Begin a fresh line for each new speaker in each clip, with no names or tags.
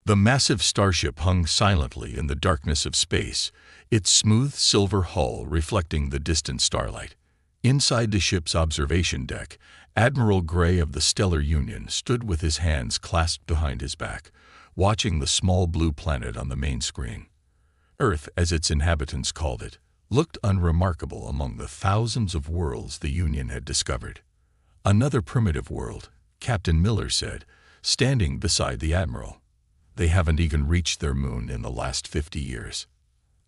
The massive starship hung silently in the darkness of space, its smooth silver hull reflecting the distant starlight. Inside the ship's observation deck, Admiral Gray of the Stellar Union stood with his hands clasped behind his back, watching the small blue planet on the main screen. Earth, as its inhabitants called it, looked unremarkable among the thousands of worlds the Union had discovered. "Another primitive world," Captain Miller said, standing beside the Admiral. "They haven't even reached their moon in the last 50 years.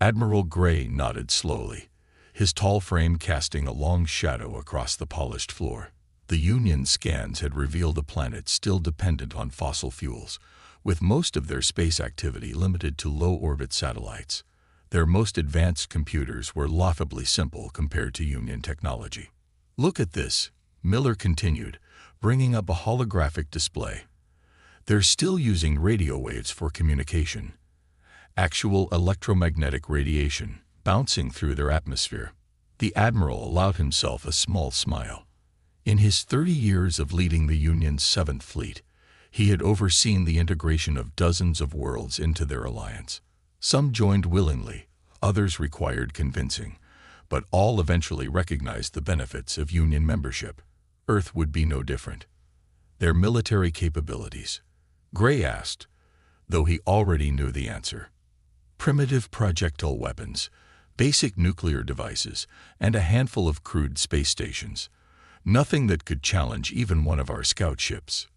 Admiral Gray nodded slowly, his tall frame casting a long shadow across the polished floor. The Union scans had revealed a planet still dependent on fossil fuels, with most of their space activity limited to low-orbit satellites. Their most advanced computers were laughably simple compared to Union technology. "Look at this," Miller continued, bringing up a holographic display. "They're still using radio waves for communication. Actual electromagnetic radiation, bouncing through their atmosphere." The Admiral allowed himself a small smile. In his 30 years of leading the Union's 7th Fleet, he had overseen the integration of dozens of worlds into their alliance. Some joined willingly, others required convincing, but all eventually recognized the benefits of Union membership. Earth would be no different. "Their military capabilities?" Gray asked, though he already knew the answer. "Primitive projectile weapons, basic nuclear devices, and a handful of crude space stations. Nothing that could challenge even one of our scout ships."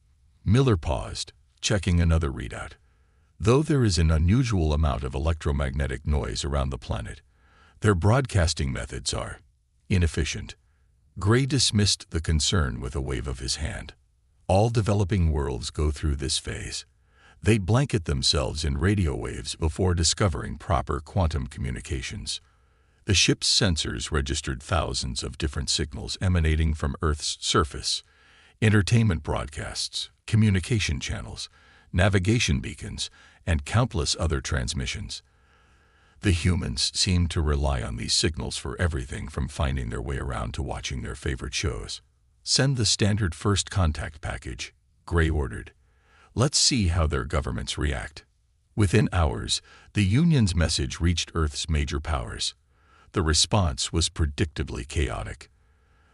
Miller paused, checking another readout. "Though there is an unusual amount of electromagnetic noise around the planet, their broadcasting methods are inefficient." Gray dismissed the concern with a wave of his hand. "All developing worlds go through this phase. They blanket themselves in radio waves before discovering proper quantum communications." The ship's sensors registered thousands of different signals emanating from Earth's surface: entertainment broadcasts, communication channels, navigation beacons, and countless other transmissions. The humans seemed to rely on these signals for everything from finding their way around to watching their favorite shows. "Send the standard first contact package," Gray ordered. "Let's see how their governments react." Within hours, the Union's message reached Earth's major powers. The response was predictably chaotic.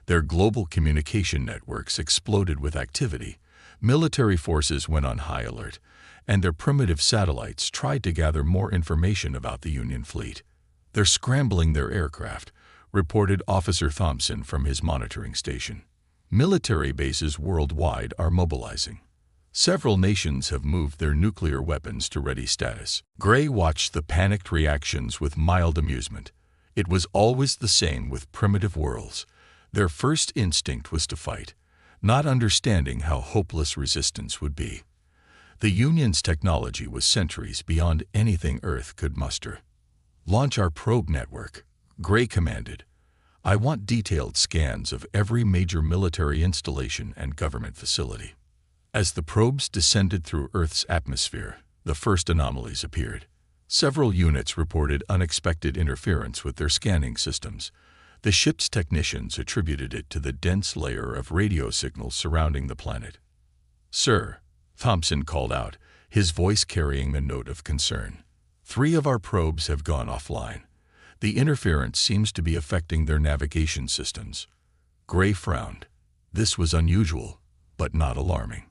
Their global communication networks exploded with activity, military forces went on high alert, and their primitive satellites tried to gather more information about the Union fleet. "They're scrambling their aircraft," reported Officer Thompson from his monitoring station. "Military bases worldwide are mobilizing. Several nations have moved their nuclear weapons to ready status." Gray watched the panicked reactions with mild amusement. It was always the same with primitive worlds. Their first instinct was to fight, not understanding how hopeless resistance would be. The Union's technology was centuries beyond anything Earth could muster. "Launch our probe network," Gray commanded. "I want detailed scans of every major military installation and government facility." As the probes descended through Earth's atmosphere, the first anomalies appeared. Several units reported unexpected interference with their scanning systems. The ship's technicians attributed it to the dense layer of radio signals surrounding the planet. "Sir," Thompson called out, his voice carrying the note of concern, "3 of our probes have gone offline. The interference seems to be affecting their navigation systems." Gray frowned. This was unusual, but not alarming.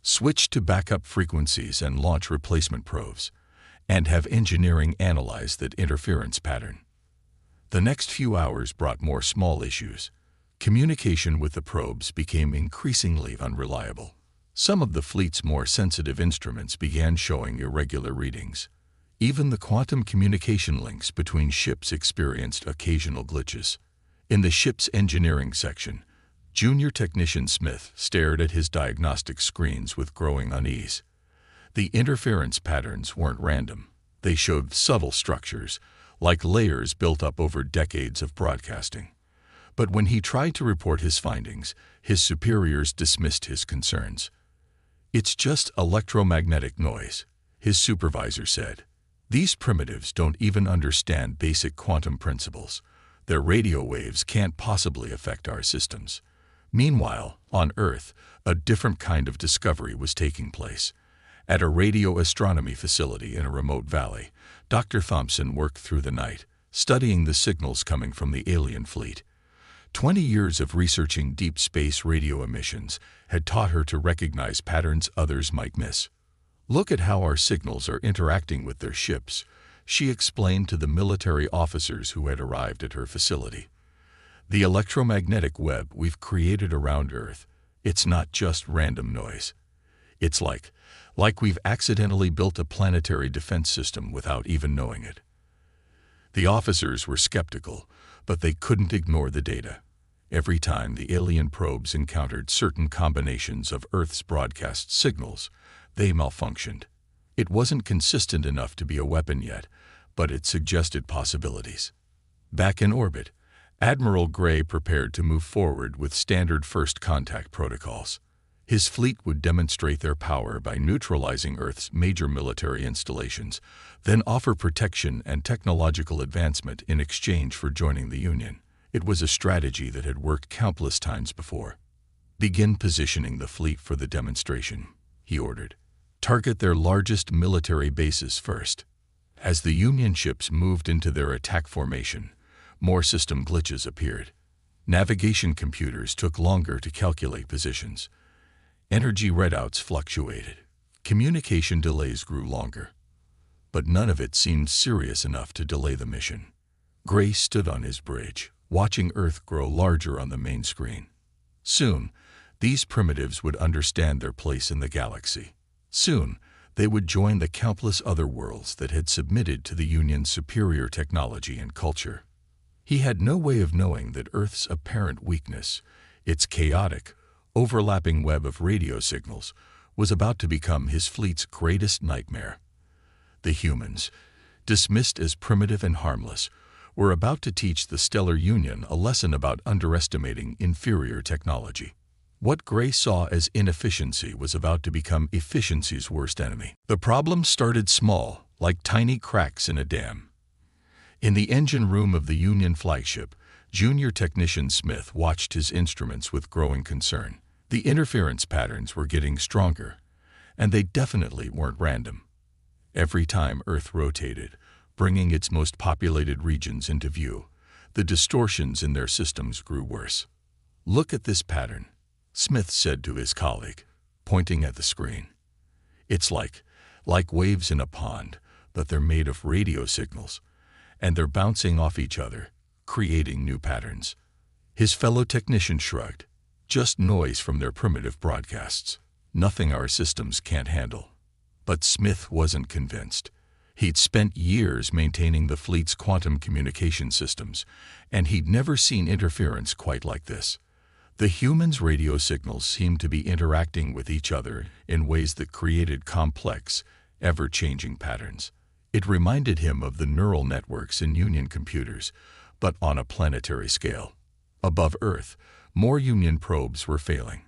"Switch to backup frequencies and launch replacement probes, and have engineering analyze that interference pattern." The next few hours brought more small issues. Communication with the probes became increasingly unreliable. Some of the fleet's more sensitive instruments began showing irregular readings. Even the quantum communication links between ships experienced occasional glitches. In the ship's engineering section, Junior Technician Smith stared at his diagnostic screens with growing unease. The interference patterns weren't random. They showed subtle structures, like layers built up over decades of broadcasting. But when he tried to report his findings, his superiors dismissed his concerns. "It's just electromagnetic noise," his supervisor said. "These primitives don't even understand basic quantum principles. Their radio waves can't possibly affect our systems." Meanwhile, on Earth, a different kind of discovery was taking place. At a radio astronomy facility in a remote valley, Dr. Thompson worked through the night, studying the signals coming from the alien fleet. 20 years of researching deep space radio emissions had taught her to recognize patterns others might miss. "Look at how our signals are interacting with their ships," she explained to the military officers who had arrived at her facility. "The electromagnetic web we've created around Earth, it's not just random noise. It's like we've accidentally built a planetary defense system without even knowing it." The officers were skeptical, but they couldn't ignore the data. Every time the alien probes encountered certain combinations of Earth's broadcast signals, they malfunctioned. It wasn't consistent enough to be a weapon yet, but it suggested possibilities. Back in orbit, Admiral Gray prepared to move forward with standard first contact protocols. His fleet would demonstrate their power by neutralizing Earth's major military installations, then offer protection and technological advancement in exchange for joining the Union. It was a strategy that had worked countless times before. "Begin positioning the fleet for the demonstration," he ordered. "Target their largest military bases first." As the Union ships moved into their attack formation, more system glitches appeared. Navigation computers took longer to calculate positions. Energy readouts fluctuated. Communication delays grew longer. But none of it seemed serious enough to delay the mission. Gray stood on his bridge, watching Earth grow larger on the main screen. Soon, these primitives would understand their place in the galaxy. Soon, they would join the countless other worlds that had submitted to the Union's superior technology and culture. He had no way of knowing that Earth's apparent weakness, its chaotic, overlapping web of radio signals, was about to become his fleet's greatest nightmare. The humans, dismissed as primitive and harmless, were about to teach the Stellar Union a lesson about underestimating inferior technology. What Gray saw as inefficiency was about to become efficiency's worst enemy. The problem started small, like tiny cracks in a dam. In the engine room of the Union flagship, Junior Technician Smith watched his instruments with growing concern. The interference patterns were getting stronger, and they definitely weren't random. Every time Earth rotated, bringing its most populated regions into view, the distortions in their systems grew worse. "Look at this pattern," Smith said to his colleague, pointing at the screen. "It's like waves in a pond, but they're made of radio signals, and they're bouncing off each other, creating new patterns." His fellow technician shrugged. "Just noise from their primitive broadcasts. Nothing our systems can't handle." But Smith wasn't convinced. He'd spent years maintaining the fleet's quantum communication systems, and he'd never seen interference quite like this. The humans' radio signals seemed to be interacting with each other in ways that created complex, ever-changing patterns. It reminded him of the neural networks in Union computers, but on a planetary scale. Above Earth, more Union probes were failing.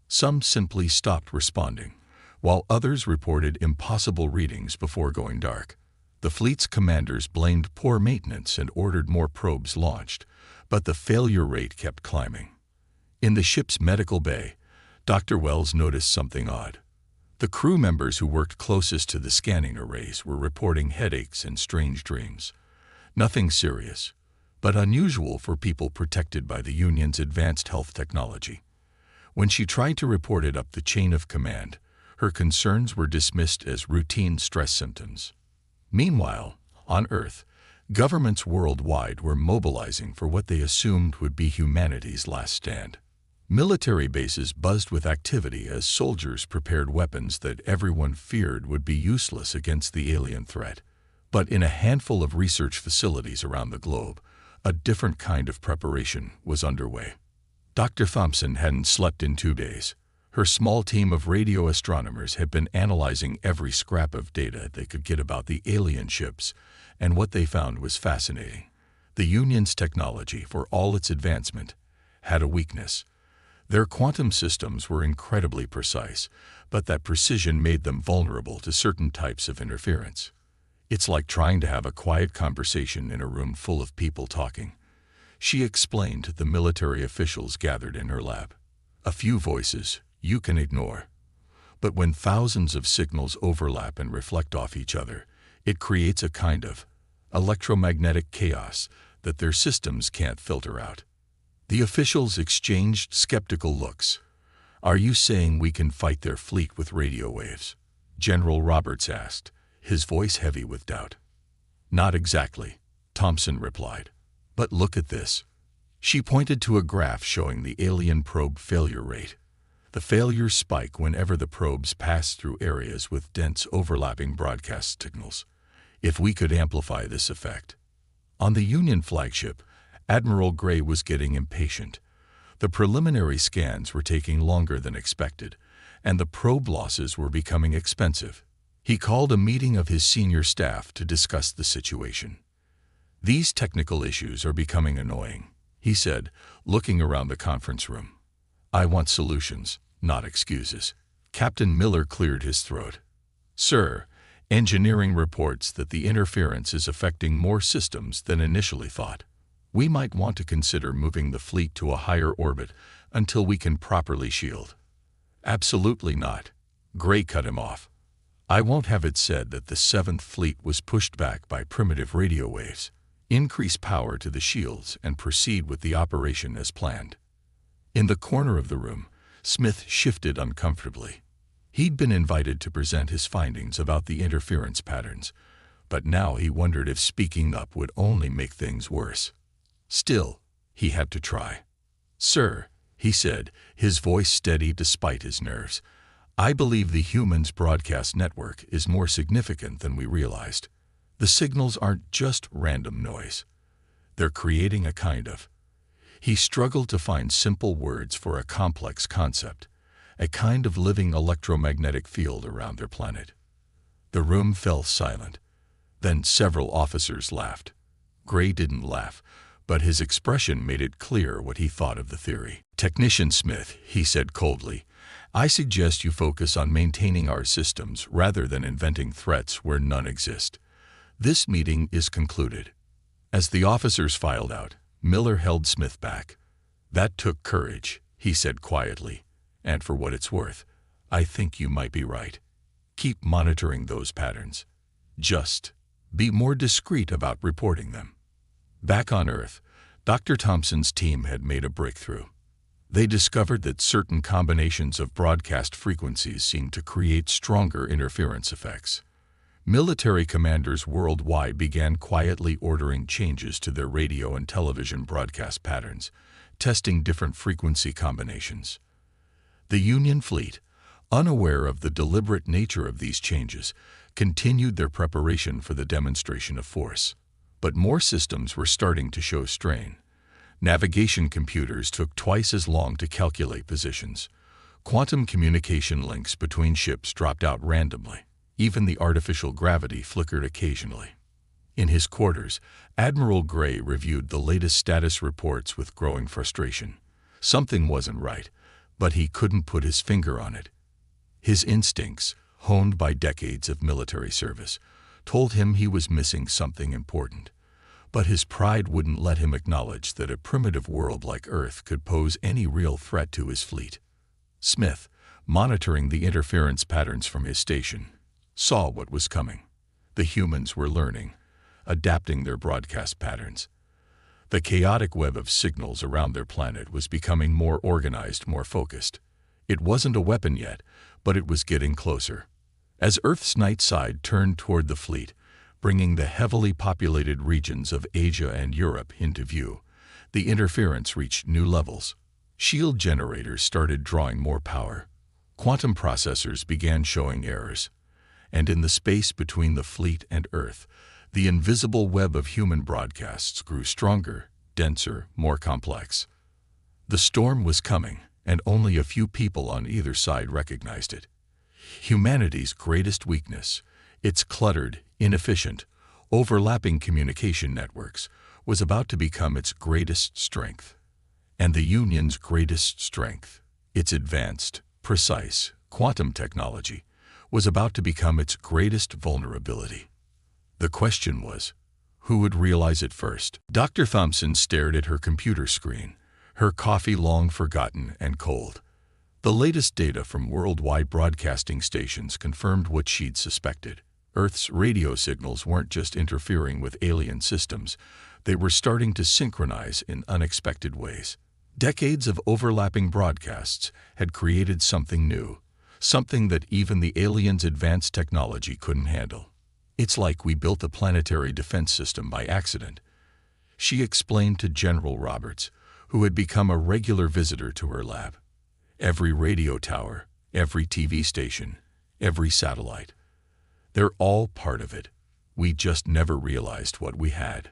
Some simply stopped responding, while others reported impossible readings before going dark. The fleet's commanders blamed poor maintenance and ordered more probes launched, but the failure rate kept climbing. In the ship's medical bay, Dr. Wells noticed something odd. The crew members who worked closest to the scanning arrays were reporting headaches and strange dreams. Nothing serious, but unusual for people protected by the Union's advanced health technology. When she tried to report it up the chain of command, her concerns were dismissed as routine stress symptoms. Meanwhile, on Earth, governments worldwide were mobilizing for what they assumed would be humanity's last stand. Military bases buzzed with activity as soldiers prepared weapons that everyone feared would be useless against the alien threat. But in a handful of research facilities around the globe, a different kind of preparation was underway. Dr. Thompson hadn't slept in 2 days. Her small team of radio astronomers had been analyzing every scrap of data they could get about the alien ships, and what they found was fascinating. The Union's technology, for all its advancement, had a weakness. Their quantum systems were incredibly precise, but that precision made them vulnerable to certain types of interference. "It's like trying to have a quiet conversation in a room full of people talking," she explained to the military officials gathered in her lab. "A few voices you can ignore, But when thousands of signals overlap and reflect off each other, it creates a kind of electromagnetic chaos that their systems can't filter out. The officials exchanged skeptical looks. "Are you saying we can fight their fleet with radio waves?" General Roberts asked, his voice heavy with doubt. "Not exactly," Thompson replied. "But look at this." She pointed to a graph showing the alien probe failure rate. The failures spike whenever the probes pass through areas with dense overlapping broadcast signals. If we could amplify this effect. On the Union flagship, Admiral Gray was getting impatient. The preliminary scans were taking longer than expected, and the probe losses were becoming expensive. He called a meeting of his senior staff to discuss the situation. "These technical issues are becoming annoying," he said, looking around the conference room. "I want solutions, not excuses." Captain Miller cleared his throat. "Sir, engineering reports that the interference is affecting more systems than initially thought. We might want to consider moving the fleet to a higher orbit until we can properly shield." "Absolutely not," Gray cut him off. "I won't have it said that the 7th Fleet was pushed back by primitive radio waves. Increase power to the shields and proceed with the operation as planned." In the corner of the room, Smith shifted uncomfortably. He'd been invited to present his findings about the interference patterns, but now he wondered if speaking up would only make things worse. Still, he had to try. "Sir," he said, his voice steady despite his nerves, "I believe the humans' broadcast network is more significant than we realized. The signals aren't just random noise. They're creating a kind of—" He struggled to find simple words for a complex concept, a kind of living electromagnetic field around their planet. The room fell silent. Then several officers laughed. Gray didn't laugh, but his expression made it clear what he thought of the theory. "Technician Smith," he said coldly, "I suggest you focus on maintaining our systems rather than inventing threats where none exist. This meeting is concluded." As the officers filed out, Miller held Smith back. "That took courage," he said quietly, "and for what it's worth, I think you might be right. Keep monitoring those patterns. Just be more discreet about reporting them." Back on Earth, Dr. Thompson's team had made a breakthrough. They discovered that certain combinations of broadcast frequencies seemed to create stronger interference effects. Military commanders worldwide began quietly ordering changes to their radio and television broadcast patterns, testing different frequency combinations. The Union fleet, unaware of the deliberate nature of these changes, continued their preparation for the demonstration of force. But more systems were starting to show strain. Navigation computers took twice as long to calculate positions. Quantum communication links between ships dropped out randomly. Even the artificial gravity flickered occasionally. In his quarters, Admiral Gray reviewed the latest status reports with growing frustration. Something wasn't right, but he couldn't put his finger on it. His instincts, honed by decades of military service, told him he was missing something important. But his pride wouldn't let him acknowledge that a primitive world like Earth could pose any real threat to his fleet. Smith, monitoring the interference patterns from his station, saw what was coming. The humans were learning, adapting their broadcast patterns. The chaotic web of signals around their planet was becoming more organized, more focused. It wasn't a weapon yet, but it was getting closer. As Earth's night side turned toward the fleet, bringing the heavily populated regions of Asia and Europe into view, the interference reached new levels. Shield generators started drawing more power. Quantum processors began showing errors. And in the space between the fleet and Earth, the invisible web of human broadcasts grew stronger, denser, more complex. The storm was coming, and only a few people on either side recognized it. Humanity's greatest weakness, its cluttered, inefficient, overlapping communication networks, was about to become its greatest strength. And the Union's greatest strength, its advanced, precise, quantum technology, was about to become its greatest vulnerability. The question was, who would realize it first? Dr. Thompson stared at her computer screen, her coffee long forgotten and cold. The latest data from worldwide broadcasting stations confirmed what she'd suspected. Earth's radio signals weren't just interfering with alien systems, they were starting to synchronize in unexpected ways. Decades of overlapping broadcasts had created something new, something that even the aliens' advanced technology couldn't handle. It's like we built a planetary defense system by accident, she explained to General Roberts, who had become a regular visitor to her lab. Every radio tower, every TV station, every satellite. They're all part of it. We just never realized what we had.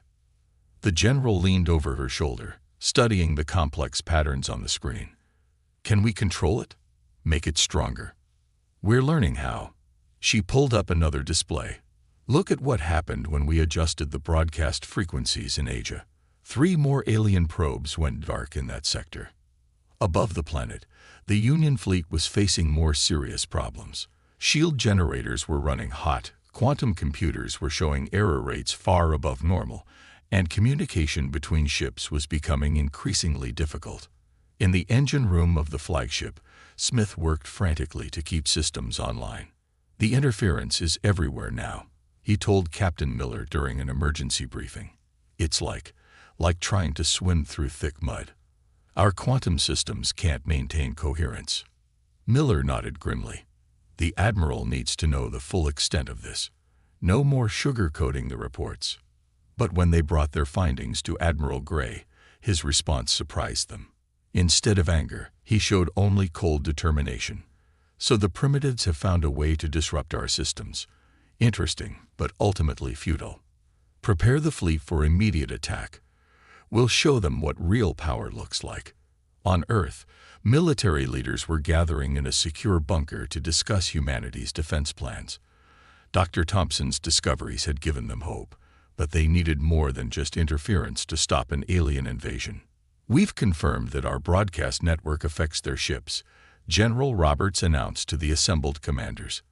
The general leaned over her shoulder, studying the complex patterns on the screen. Can we control it? Make it stronger? We're learning how. She pulled up another display. Look at what happened when we adjusted the broadcast frequencies in Asia. 3 more alien probes went dark in that sector. Above the planet, the Union fleet was facing more serious problems. Shield generators were running hot, quantum computers were showing error rates far above normal, and communication between ships was becoming increasingly difficult. In the engine room of the flagship, Smith worked frantically to keep systems online. The interference is everywhere now, he told Captain Miller during an emergency briefing. It's like trying to swim through thick mud. Our quantum systems can't maintain coherence. Miller nodded grimly. The Admiral needs to know the full extent of this. No more sugarcoating the reports. But when they brought their findings to Admiral Gray, his response surprised them. Instead of anger, he showed only cold determination. So the primitives have found a way to disrupt our systems. Interesting, but ultimately futile. Prepare the fleet for immediate attack. We'll show them what real power looks like. On Earth, military leaders were gathering in a secure bunker to discuss humanity's defense plans. Dr. Thompson's discoveries had given them hope, but they needed more than just interference to stop an alien invasion. We've confirmed that our broadcast network affects their ships, General Roberts announced to the assembled commanders.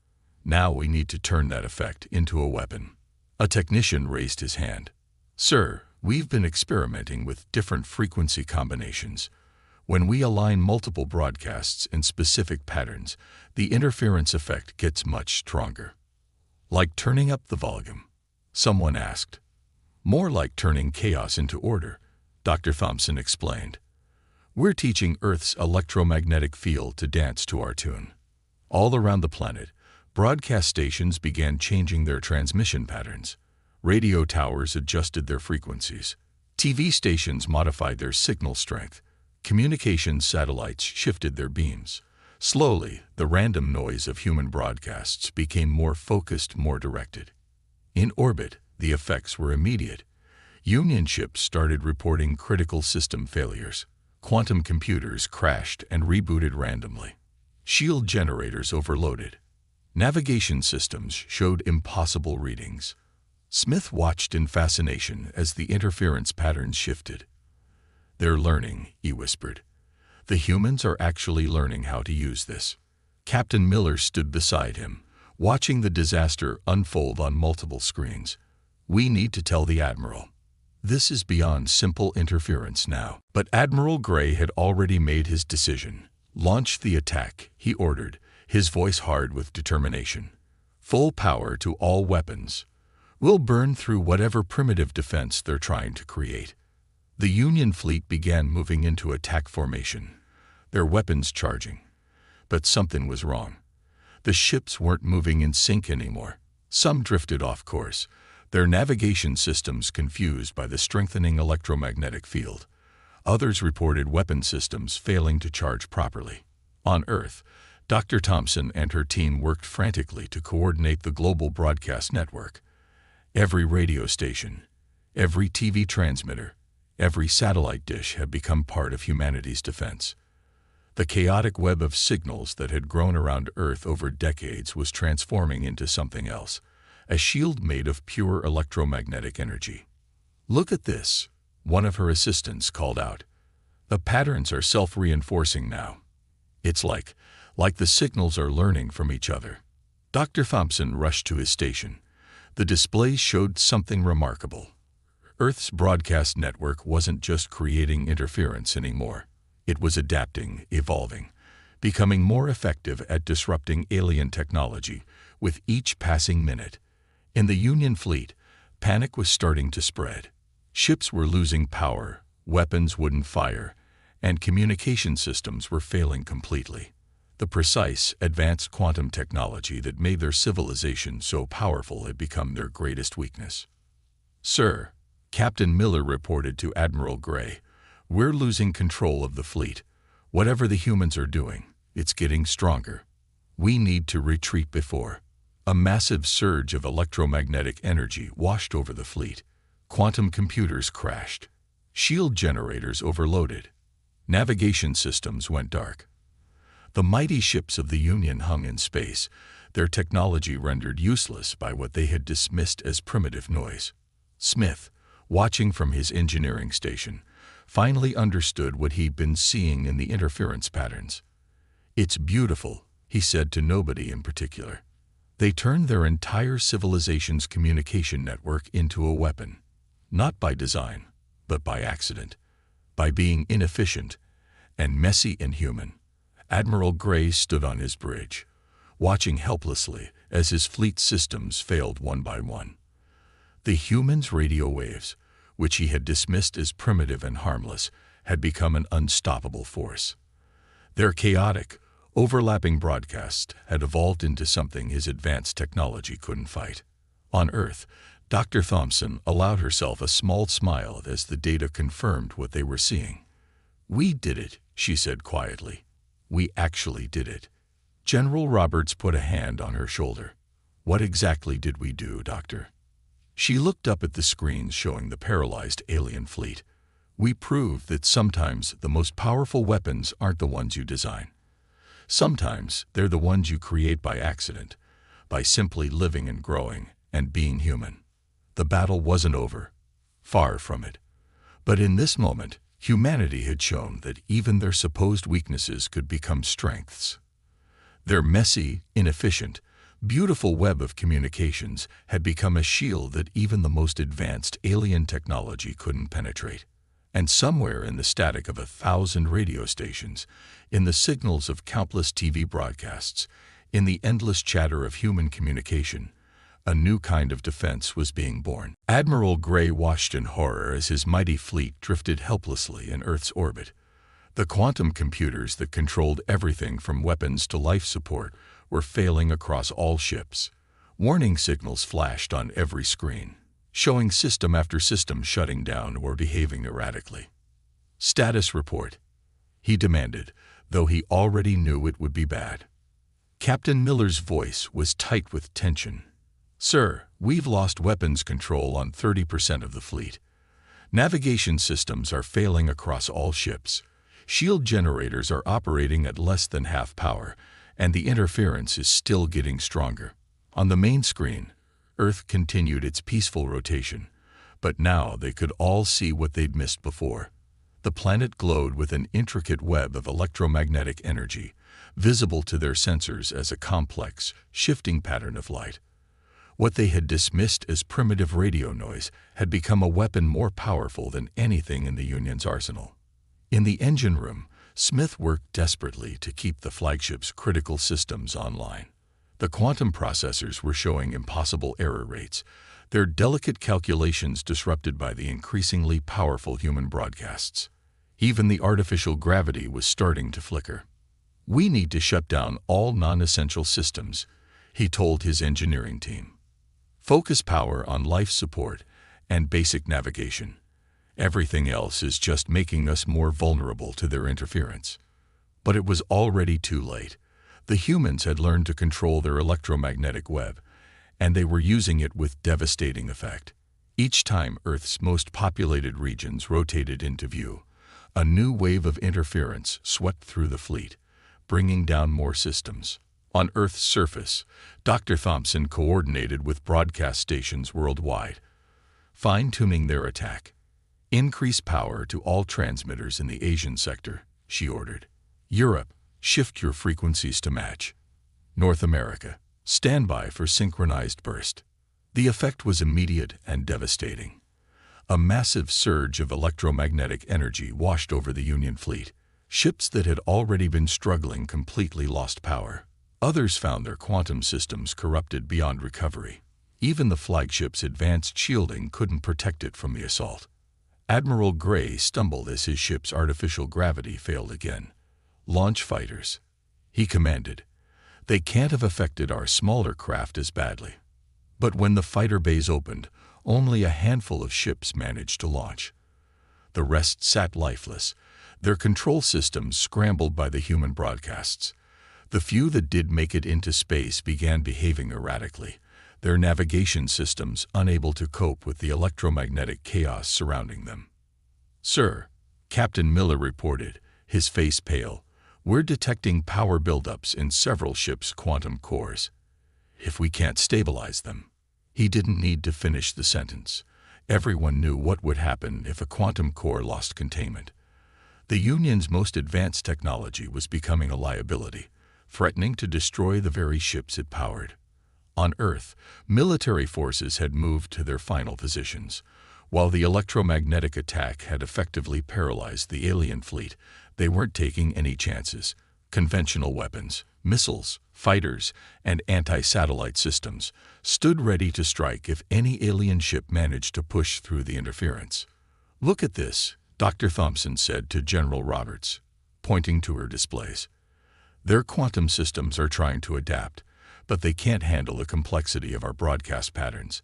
Now we need to turn that effect into a weapon. A technician raised his hand. Sir, we've been experimenting with different frequency combinations. When we align multiple broadcasts in specific patterns, the interference effect gets much stronger. Like turning up the volume? Someone asked. More like turning chaos into order, Dr. Thompson explained. We're teaching Earth's electromagnetic field to dance to our tune. All around the planet, broadcast stations began changing their transmission patterns. Radio towers adjusted their frequencies. TV stations modified their signal strength. Communications satellites shifted their beams. Slowly, the random noise of human broadcasts became more focused, more directed. In orbit, the effects were immediate. Union ships started reporting critical system failures. Quantum computers crashed and rebooted randomly. Shield generators overloaded. Navigation systems showed impossible readings. Smith watched in fascination as the interference patterns shifted. They're learning, he whispered. The humans are actually learning how to use this. Captain Miller stood beside him, watching the disaster unfold on multiple screens. We need to tell the Admiral. This is beyond simple interference now. But Admiral Gray had already made his decision. Launch the attack, he ordered, his voice hard with determination. Full power to all weapons. We'll burn through whatever primitive defense they're trying to create. The Union fleet began moving into attack formation, their weapons charging. But something was wrong. The ships weren't moving in sync anymore. Some drifted off course, their navigation systems confused by the strengthening electromagnetic field. Others reported weapon systems failing to charge properly. On Earth, Dr. Thompson and her team worked frantically to coordinate the global broadcast network. Every radio station, every TV transmitter, every satellite dish had become part of humanity's defense. The chaotic web of signals that had grown around Earth over decades was transforming into something else, a shield made of pure electromagnetic energy. Look at this, one of her assistants called out. The patterns are self-reinforcing now. It's like the signals are learning from each other. Dr. Thompson rushed to his station. The displays showed something remarkable. Earth's broadcast network wasn't just creating interference anymore. It was adapting, evolving, becoming more effective at disrupting alien technology with each passing minute. In the Union fleet, panic was starting to spread. Ships were losing power, weapons wouldn't fire, and communication systems were failing completely. The precise, advanced quantum technology that made their civilization so powerful had become their greatest weakness. "Sir," Captain Miller reported to Admiral Gray, "we're losing control of the fleet. Whatever the humans are doing, it's getting stronger. We need to retreat before." A massive surge of electromagnetic energy washed over the fleet. Quantum computers crashed. Shield generators overloaded. Navigation systems went dark. The mighty ships of the Union hung in space, their technology rendered useless by what they had dismissed as primitive noise. Smith, watching from his engineering station, finally understood what he'd been seeing in the interference patterns. "It's beautiful," he said to nobody in particular. They turned their entire civilization's communication network into a weapon, not by design, but by accident, by being inefficient and messy and human. Admiral Gray stood on his bridge, watching helplessly as his fleet systems failed one by one. The humans' radio waves, which he had dismissed as primitive and harmless, had become an unstoppable force. Their chaotic, overlapping broadcasts had evolved into something his advanced technology couldn't fight. On Earth, Dr. Thompson allowed herself a small smile as the data confirmed what they were seeing. "We did it," she said quietly. "We actually did it." General Roberts put a hand on her shoulder. "What exactly did we do, Doctor?" She looked up at the screens showing the paralyzed alien fleet. "We proved that sometimes the most powerful weapons aren't the ones you design. Sometimes they're the ones you create by accident, by simply living and growing and being human." The battle wasn't over. Far from it. But in this moment, humanity had shown that even their supposed weaknesses could become strengths. Their messy, inefficient, beautiful web of communications had become a shield that even the most advanced alien technology couldn't penetrate. And somewhere in the static of 1,000 radio stations, in the signals of countless TV broadcasts, in the endless chatter of human communication, a new kind of defense was being born. Admiral Gray watched in horror as his mighty fleet drifted helplessly in Earth's orbit. The quantum computers that controlled everything from weapons to life support were failing across all ships. Warning signals flashed on every screen, showing system after system shutting down or behaving erratically. "Status report," he demanded, though he already knew it would be bad. Captain Miller's voice was tight with tension. "Sir, we've lost weapons control on 30% of the fleet. Navigation systems are failing across all ships. Shield generators are operating at less than half power, and the interference is still getting stronger." On the main screen, Earth continued its peaceful rotation, but now they could all see what they'd missed before. The planet glowed with an intricate web of electromagnetic energy, visible to their sensors as a complex, shifting pattern of light. What they had dismissed as primitive radio noise had become a weapon more powerful than anything in the Union's arsenal. In the engine room, Smith worked desperately to keep the flagship's critical systems online. The quantum processors were showing impossible error rates, their delicate calculations disrupted by the increasingly powerful human broadcasts. Even the artificial gravity was starting to flicker. "We need to shut down all non-essential systems," he told his engineering team. "Focus power on life support and basic navigation. Everything else is just making us more vulnerable to their interference." But it was already too late. The humans had learned to control their electromagnetic web, and they were using it with devastating effect. Each time Earth's most populated regions rotated into view, a new wave of interference swept through the fleet, bringing down more systems. On Earth's surface, Dr. Thompson coordinated with broadcast stations worldwide, fine-tuning their attack. "Increase power to all transmitters in the Asian sector," she ordered. "Europe, shift your frequencies to match. North America, stand by for synchronized burst." The effect was immediate and devastating. A massive surge of electromagnetic energy washed over the Union fleet. Ships that had already been struggling completely lost power. Others found their quantum systems corrupted beyond recovery. Even the flagship's advanced shielding couldn't protect it from the assault. Admiral Gray stumbled as his ship's artificial gravity failed again. "Launch fighters," he commanded. "They can't have affected our smaller craft as badly." But when the fighter bays opened, only a handful of ships managed to launch. The rest sat lifeless, their control systems scrambled by the human broadcasts. The few that did make it into space began behaving erratically, their navigation systems unable to cope with the electromagnetic chaos surrounding them. "Sir," Captain Miller reported, his face pale, "we're detecting power buildups in several ships' quantum cores. If we can't stabilize them." He didn't need to finish the sentence. Everyone knew what would happen if a quantum core lost containment. The Union's most advanced technology was becoming a liability, threatening to destroy the very ships it powered. On Earth, military forces had moved to their final positions. While the electromagnetic attack had effectively paralyzed the alien fleet, they weren't taking any chances. Conventional weapons, missiles, fighters, and anti-satellite systems stood ready to strike if any alien ship managed to push through the interference. "Look at this," Dr. Thompson said to General Roberts, pointing to her displays. "Their quantum systems are trying to adapt, but they can't handle the complexity of our broadcast patterns.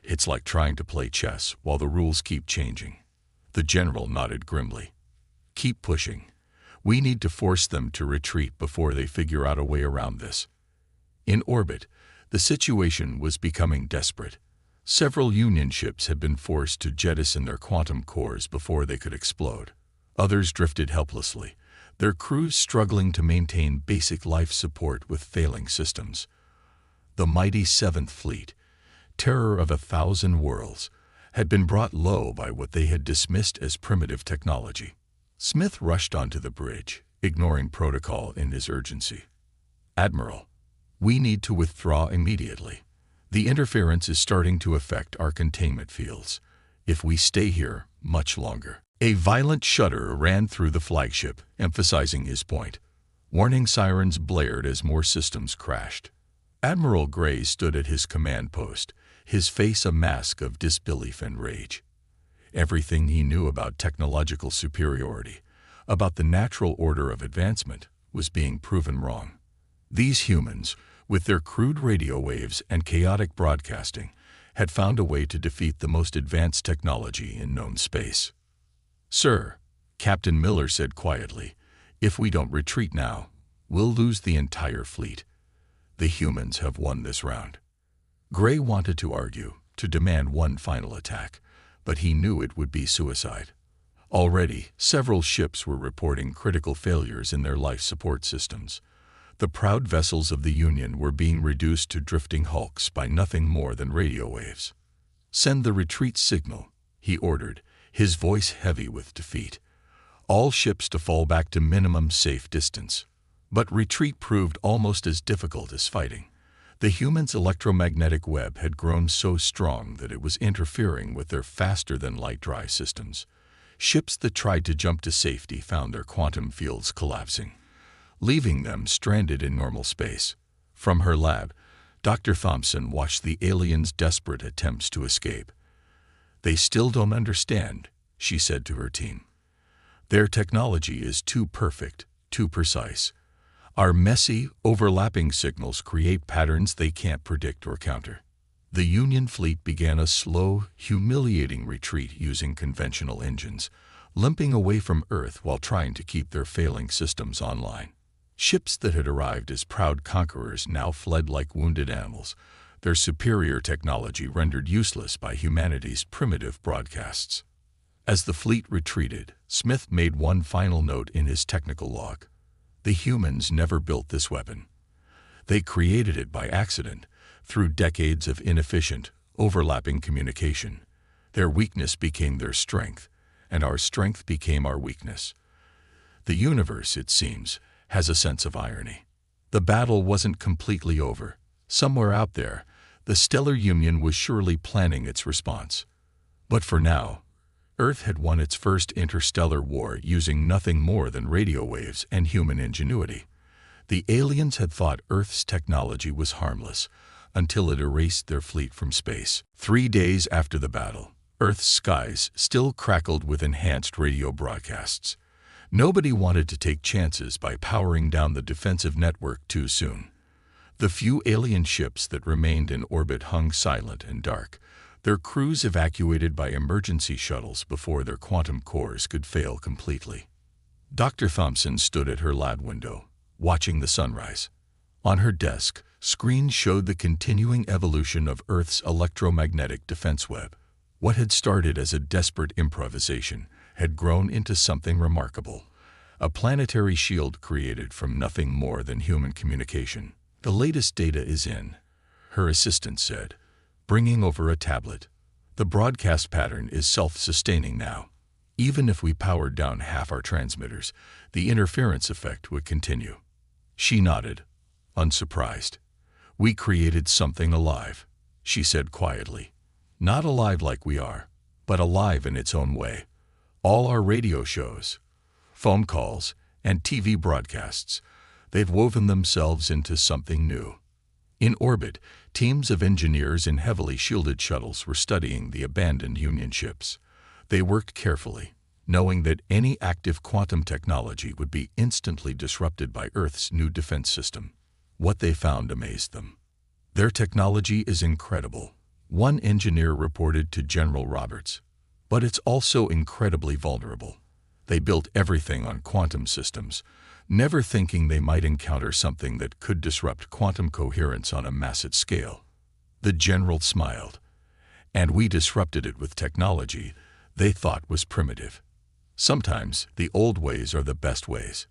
It's like trying to play chess while the rules keep changing." The general nodded grimly. "Keep pushing. We need to force them to retreat before they figure out a way around this." In orbit, the situation was becoming desperate. Several Union ships had been forced to jettison their quantum cores before they could explode. Others drifted helplessly, their crews struggling to maintain basic life support with failing systems. The mighty Seventh Fleet, terror of 1,000 worlds, had been brought low by what they had dismissed as primitive technology. Smith rushed onto the bridge, ignoring protocol in his urgency. "Admiral, we need to withdraw immediately. The interference is starting to affect our containment fields. If we stay here much longer." A violent shudder ran through the flagship, emphasizing his point. Warning sirens blared as more systems crashed. Admiral Gray stood at his command post, his face a mask of disbelief and rage. Everything he knew about technological superiority, about the natural order of advancement, was being proven wrong. These humans, with their crude radio waves and chaotic broadcasting, had found a way to defeat the most advanced technology in known space. "Sir," Captain Miller said quietly, "if we don't retreat now, we'll lose the entire fleet. The humans have won this round." Gray wanted to argue, to demand one final attack, but he knew it would be suicide. Already, several ships were reporting critical failures in their life support systems. The proud vessels of the Union were being reduced to drifting hulks by nothing more than radio waves. "Send the retreat signal," he ordered, his voice heavy with defeat. "All ships to fall back to minimum safe distance." But retreat proved almost as difficult as fighting. The humans' electromagnetic web had grown so strong that it was interfering with their faster-than-light drive systems. Ships that tried to jump to safety found their quantum fields collapsing, leaving them stranded in normal space. From her lab, Dr. Thompson watched the aliens' desperate attempts to escape. "They still don't understand," she said to her team. "Their technology is too perfect, too precise. Our messy, overlapping signals create patterns they can't predict or counter." The Union fleet began a slow, humiliating retreat using conventional engines, limping away from Earth while trying to keep their failing systems online. Ships that had arrived as proud conquerors now fled like wounded animals, their superior technology rendered useless by humanity's primitive broadcasts. As the fleet retreated, Smith made one final note in his technical log. "The humans never built this weapon. They created it by accident, through decades of inefficient, overlapping communication. Their weakness became their strength, and our strength became our weakness." The universe, it seems, has a sense of irony. The battle wasn't completely over. Somewhere out there, the Stellar Union was surely planning its response. But for now, Earth had won its first interstellar war using nothing more than radio waves and human ingenuity. The aliens had thought Earth's technology was harmless until it erased their fleet from space. 3 days after the battle, Earth's skies still crackled with enhanced radio broadcasts. Nobody wanted to take chances by powering down the defensive network too soon. The few alien ships that remained in orbit hung silent and dark, their crews evacuated by emergency shuttles before their quantum cores could fail completely. Dr. Thompson stood at her lab window, watching the sunrise. On her desk, screens showed the continuing evolution of Earth's electromagnetic defense web. What had started as a desperate improvisation had grown into something remarkable, a planetary shield created from nothing more than human communication. "The latest data is in," her assistant said, bringing over a tablet. "The broadcast pattern is self-sustaining now. Even if we powered down half our transmitters, the interference effect would continue." She nodded, unsurprised. "We created something alive," she said quietly. "Not alive like we are, but alive in its own way. All our radio shows, phone calls, and TV broadcasts, they've woven themselves into something new." In orbit, teams of engineers in heavily shielded shuttles were studying the abandoned Union ships. They worked carefully, knowing that any active quantum technology would be instantly disrupted by Earth's new defense system. What they found amazed them. "Their technology is incredible," one engineer reported to General Roberts. "But it's also incredibly vulnerable. They built everything on quantum systems, never thinking they might encounter something that could disrupt quantum coherence on a massive scale." The general smiled. "And we disrupted it with technology they thought was primitive. Sometimes the old ways are the best ways."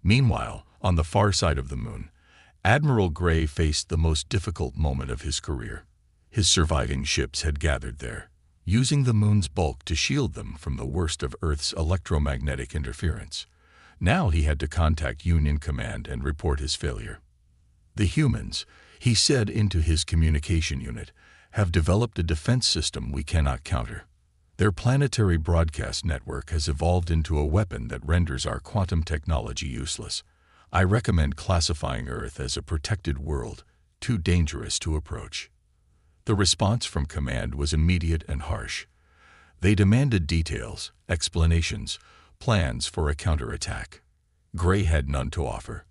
Meanwhile, on the far side of the moon, Admiral Gray faced the most difficult moment of his career. His surviving ships had gathered there, using the moon's bulk to shield them from the worst of Earth's electromagnetic interference. Now he had to contact Union Command and report his failure. "The humans," he said into his communication unit, "have developed a defense system we cannot counter. Their planetary broadcast network has evolved into a weapon that renders our quantum technology useless. I recommend classifying Earth as a protected world, too dangerous to approach." The response from Command was immediate and harsh. They demanded details, explanations, plans for a counterattack. Gray had none to offer.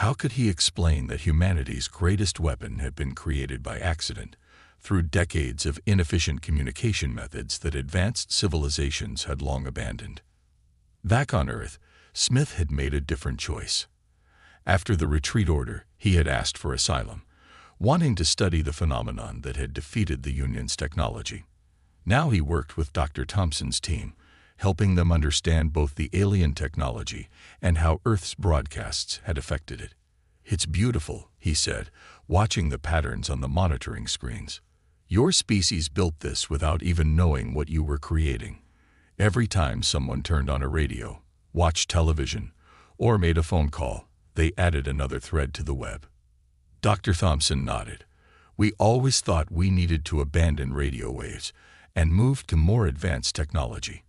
How could he explain that humanity's greatest weapon had been created by accident, through decades of inefficient communication methods that advanced civilizations had long abandoned? Back on Earth, Smith had made a different choice. After the retreat order, he had asked for asylum, wanting to study the phenomenon that had defeated the Union's technology. Now he worked with Dr. Thompson's team, helping them understand both the alien technology and how Earth's broadcasts had affected it. "It's beautiful," he said, watching the patterns on the monitoring screens. "Your species built this without even knowing what you were creating. Every time someone turned on a radio, watched television, or made a phone call, they added another thread to the web." Dr. Thompson nodded. "We always thought we needed to abandon radio waves and move to more advanced technology.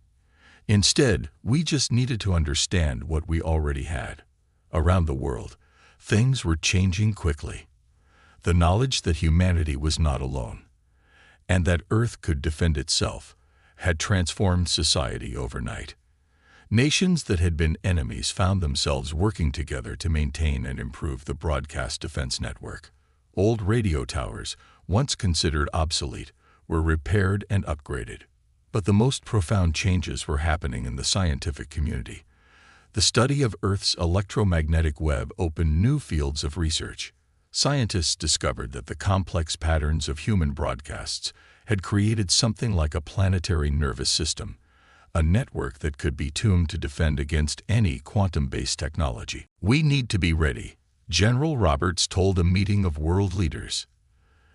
Instead, we just needed to understand what we already had. Around the world, things were changing quickly. The knowledge that humanity was not alone, and that Earth could defend itself, had transformed society overnight. Nations that had been enemies found themselves working together to maintain and improve the broadcast defense network. Old radio towers, once considered obsolete, were repaired and upgraded. But the most profound changes were happening in the scientific community. The study of Earth's electromagnetic web opened new fields of research. Scientists discovered that the complex patterns of human broadcasts had created something like a planetary nervous system, a network that could be tuned to defend against any quantum-based technology. "We need to be ready," General Roberts told a meeting of world leaders.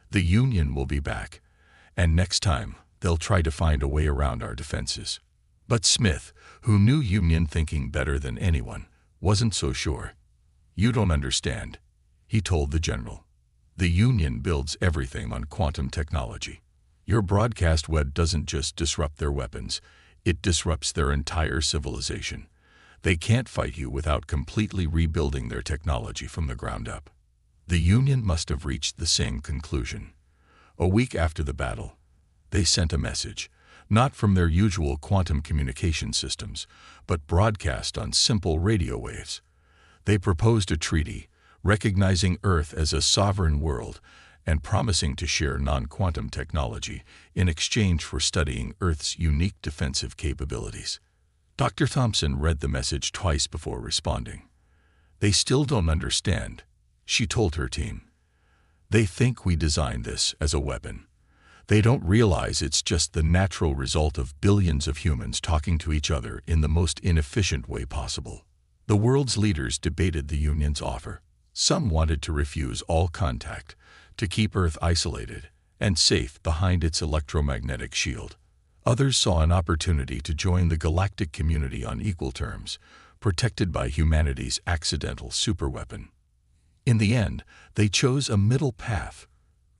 "The Union will be back, and next time, they'll try to find a way around our defenses." But Smith, who knew Union thinking better than anyone, wasn't so sure. "You don't understand," he told the general. "The Union builds everything on quantum technology. Your broadcast web doesn't just disrupt their weapons, It disrupts their entire civilization. They can't fight you without completely rebuilding their technology from the ground up. The Union must have reached the same conclusion. A week after the battle, they sent a message, not from their usual quantum communication systems, but broadcast on simple radio waves. They proposed a treaty, recognizing Earth as a sovereign world and promising to share non-quantum technology in exchange for studying Earth's unique defensive capabilities. Dr. Thompson read the message twice before responding. "They still don't understand," she told her team. "They think we designed this as a weapon. They don't realize it's just the natural result of billions of humans talking to each other in the most inefficient way possible." The world's leaders debated the Union's offer. Some wanted to refuse all contact, to keep Earth isolated and safe behind its electromagnetic shield. Others saw an opportunity to join the galactic community on equal terms, protected by humanity's accidental superweapon. In the end, they chose a middle path.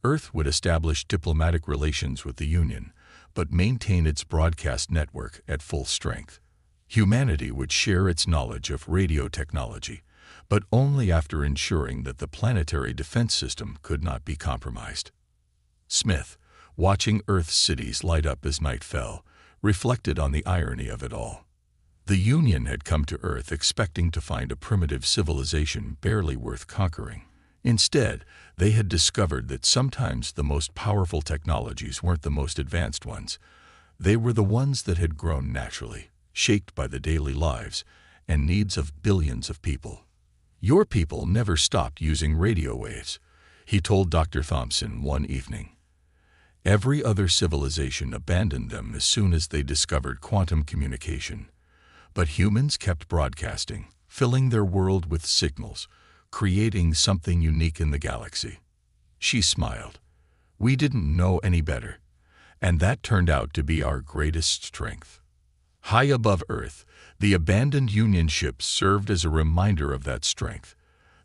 Earth would establish diplomatic relations with the Union, but maintain its broadcast network at full strength. Humanity would share its knowledge of radio technology, but only after ensuring that the planetary defense system could not be compromised. Smith, watching Earth's cities light up as night fell, reflected on the irony of it all. The Union had come to Earth expecting to find a primitive civilization barely worth conquering. Instead, they had discovered that sometimes the most powerful technologies weren't the most advanced ones. They were the ones that had grown naturally, shaped by the daily lives and needs of billions of people. "Your people never stopped using radio waves," he told Dr. Thompson one evening. "Every other civilization abandoned them as soon as they discovered quantum communication. But humans kept broadcasting, filling their world with signals, creating something unique in the galaxy." She smiled. "We didn't know any better, and that turned out to be our greatest strength." High above Earth, the abandoned Union ships served as a reminder of that strength.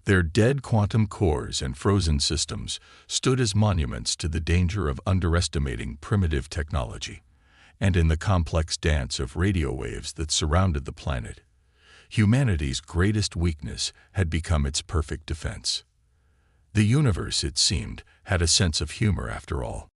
Their dead quantum cores and frozen systems stood as monuments to the danger of underestimating primitive technology. And in the complex dance of radio waves that surrounded the planet, humanity's greatest weakness had become its perfect defense. The universe, it seemed, had a sense of humor after all.